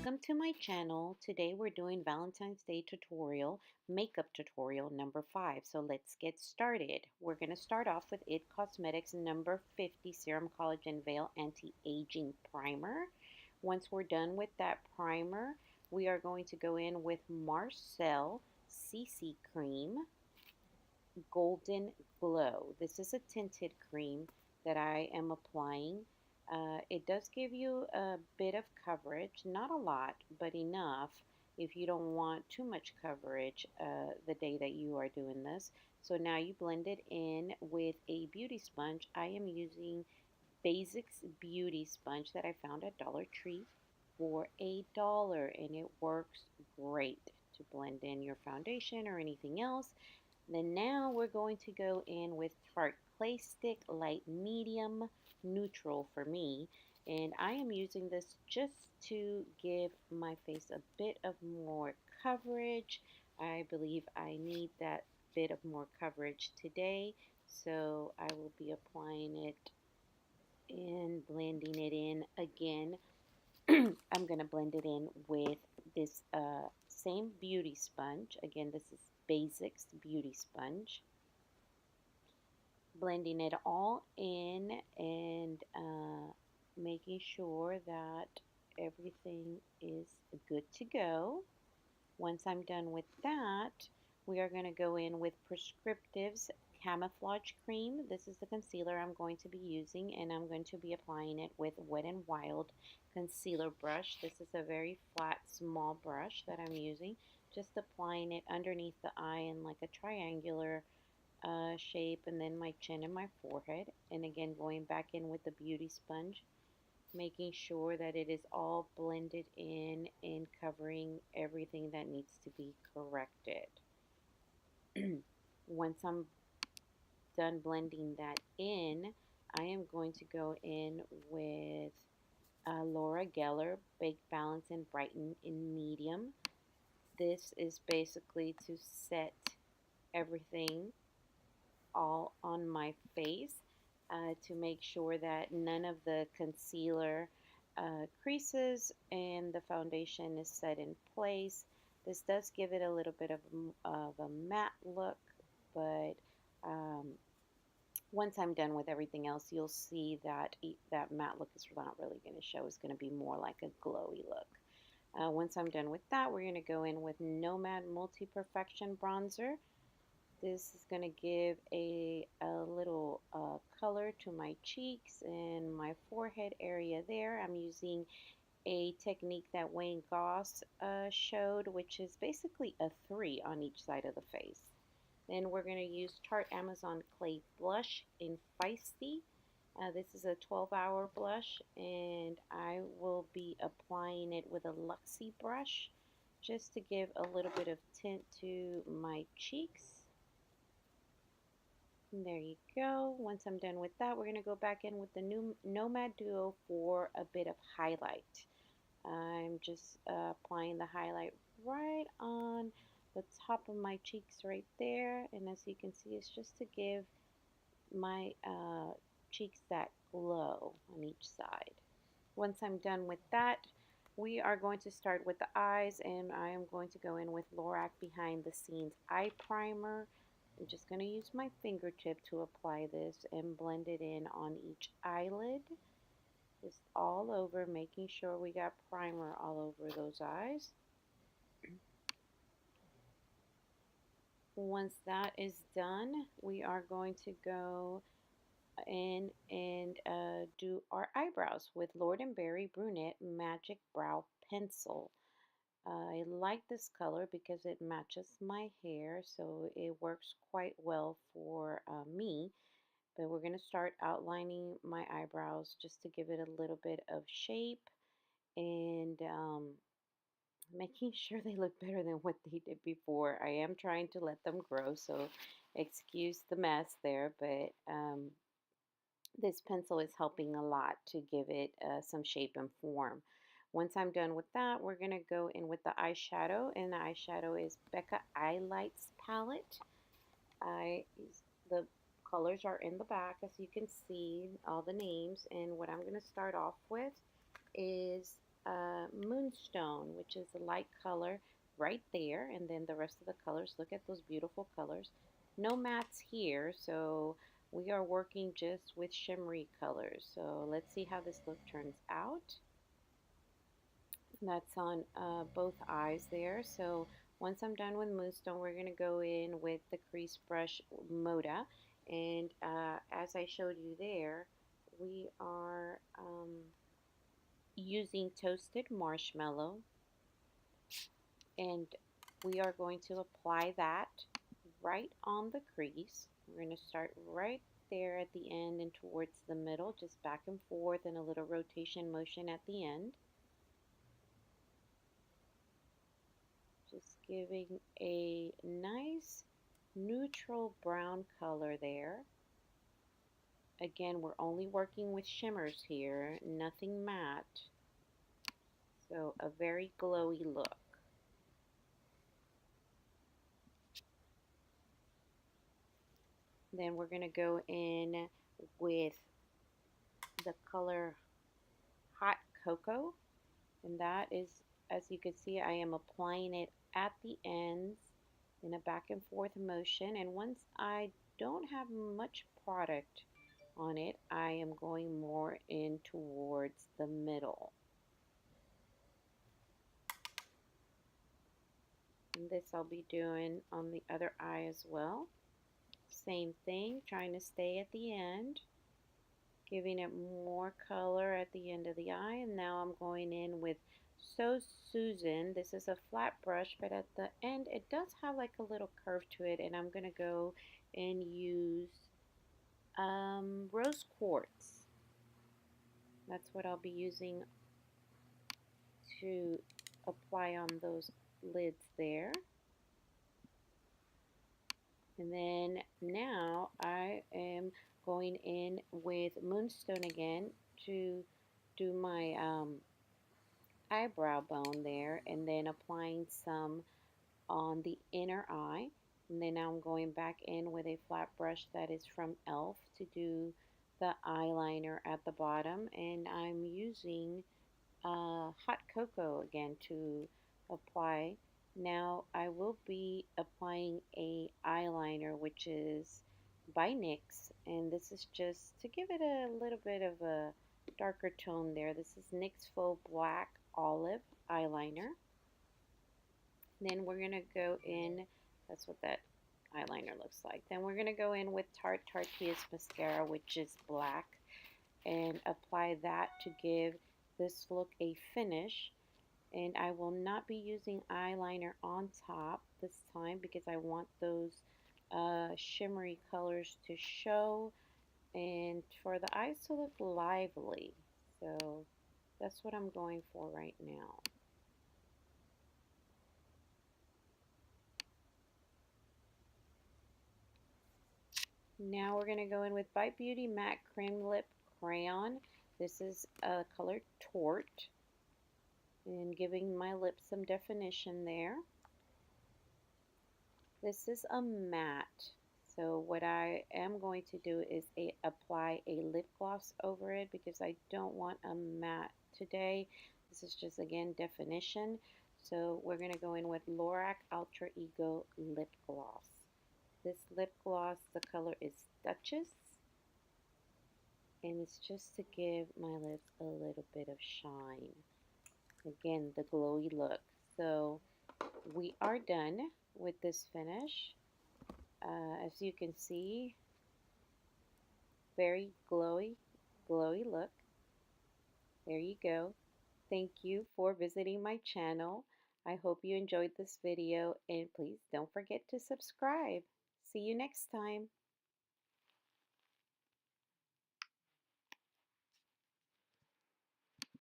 Welcome to my channel. Today we're doing Valentine's Day tutorial, makeup tutorial number 5. So let's get started. We're going to start off with IT Cosmetics number 50 Serum Collagen Veil Anti-Aging Primer. Once we're done with that primer, we are going to go in with Marcel CC Cream Golden Glow. This is a tinted cream that I am applying. It does give you a bit of coverage, not a lot, but enough if you don't want too much coverage the day that you are doing this. So now you blend it in with a beauty sponge. I am using Basics Beauty Sponge that I found at Dollar Tree for $1, and it works great to blend in your foundation or anything else. Then now we're going to go in with Tarte Clay Stick Light Medium Neutral for me. And I am using this just to give my face a bit of more coverage. I believe I need that bit of more coverage today. So I will be applying it and blending it in again. I'm going to blend it in with this same beauty sponge. Again, this is Basics Beauty Sponge. Blending it all in and making sure that everything is good to go. Once I'm done with that, we are going to go in with Prescriptive's Camouflage Cream. This is the concealer I'm going to be using, and I'm going to be applying it with Wet n Wild concealer brush. This is a very flat, small brush that I'm using. Just applying it underneath the eye in like a triangular shape, and then my chin and my forehead. And again, going back in with the beauty sponge, making sure that it is all blended in and covering everything that needs to be corrected. Once I'm done blending that in, I am going to go in with Laura Geller Bake, Balance, and Brighten in medium. This is basically to set everything all on my face to make sure that none of the concealer creases and the foundation is set in place. This does give it a little bit of a matte look, but once I'm done with everything else, you'll see that that matte look is not really going to show. It's going to be more like a glowy look. Once I'm done with that, we're going to go in with Nomad Multi Perfection Bronzer. This is going to give a little color to my cheeks and my forehead area there. I'm using a technique that Wayne Goss showed, which is basically a 3 on each side of the face. Then we're going to use Tarte Amazon Clay Blush in Feisty. This is a 12-hour blush, and I will be applying it with a Luxie brush just to give a little bit of tint to my cheeks. And there you go. Once I'm done with that, we're going to go back in with the new Nomad Duo for a bit of highlight. I'm just applying the highlight right on the top of my cheeks right there. And as you can see, it's just to give my cheeks that glow on each side. Once I'm done with that, we are going to start with the eyes, and I am going to go in with Lorac Behind the Scenes Eye Primer. I'm just going to use my fingertip to apply this and blend it in on each eyelid. Just all over, making sure we got primer all over those eyes. Once that is done, we are going to go in and do our eyebrows with Lord & Berry Brunette Magic Brow Pencil. I like this color because it matches my hair, so it works quite well for me. But we're going to start outlining my eyebrows just to give it a little bit of shape and making sure they look better than what they did before. I am trying to let them grow, so excuse the mess there, but this pencil is helping a lot to give it some shape and form. Once I'm done with that, we're going to go in with the eyeshadow, and the eyeshadow is Becca Eyelights palette. The colors are in the back, as you can see, all the names, and what I'm going to start off with is Moonstone, which is a light color right there. And then the rest of the colors, look at those beautiful colors. No mattes here, so we are working just with shimmery colors. So let's see how this look turns out. That's on both eyes there. So once I'm done with Moonstone, we're going to go in with the crease brush Moda. And as I showed you there, we are using toasted marshmallow. And we are going to apply that right on the crease. We're going to start right there at the end and towards the middle, just back and forth and a little rotation motion at the end. Just giving a nice neutral brown color there. Again, we're only working with shimmers here, nothing matte. So a very glowy look. Then we're going to go in with the color Hot Cocoa. And that is, as you can see, I am applying it at the ends in a back and forth motion. And once I don't have much product on it, I am going more in towards the middle. And this I'll be doing on the other eye as well. Same thing, trying to stay at the end, giving it more color at the end of the eye. And now I'm going in with So Susan. This is a flat brush, but at the end it does have like a little curve to it, and I'm going to go and use rose quartz. That's what I'll be using to apply on those lids there. And then now I am going in with Moonstone again to do my eyebrow bone there, and then applying some on the inner eye. And then now I'm going back in with a flat brush that is from e.l.f. to do the eyeliner at the bottom. And I'm using hot cocoa again to apply. Now I will be applying a eyeliner which is by NYX, and this is just to give it a little bit of a darker tone there. This is NYX Faux Black Olive eyeliner. Then we're going to go in, that's what that eyeliner looks like. Then we're going to go in with Tarte Tarte's mascara, which is black, and apply that to give this look a finish. And I will not be using eyeliner on top this time because I want those shimmery colors to show and for the eyes to look lively. So that's what I'm going for right now. Now we're going to go in with Bite Beauty Matte Cream Lip Crayon. This is a color Tort, and giving my lips some definition there. This is a matte, so what I am going to do is apply a lip gloss over it because I don't want a matte today. This is just, again, definition. So we're going to go in with Lorac Ultra Ego Lip Gloss. This lip gloss, the color is Duchess, and it's just to give my lips a little bit of shine. Again, the glowy look. So we are done with this finish. As you can see, very glowy look. There you go. Thank you for visiting my channel. I hope you enjoyed this video, and please don't forget to subscribe. See you next time.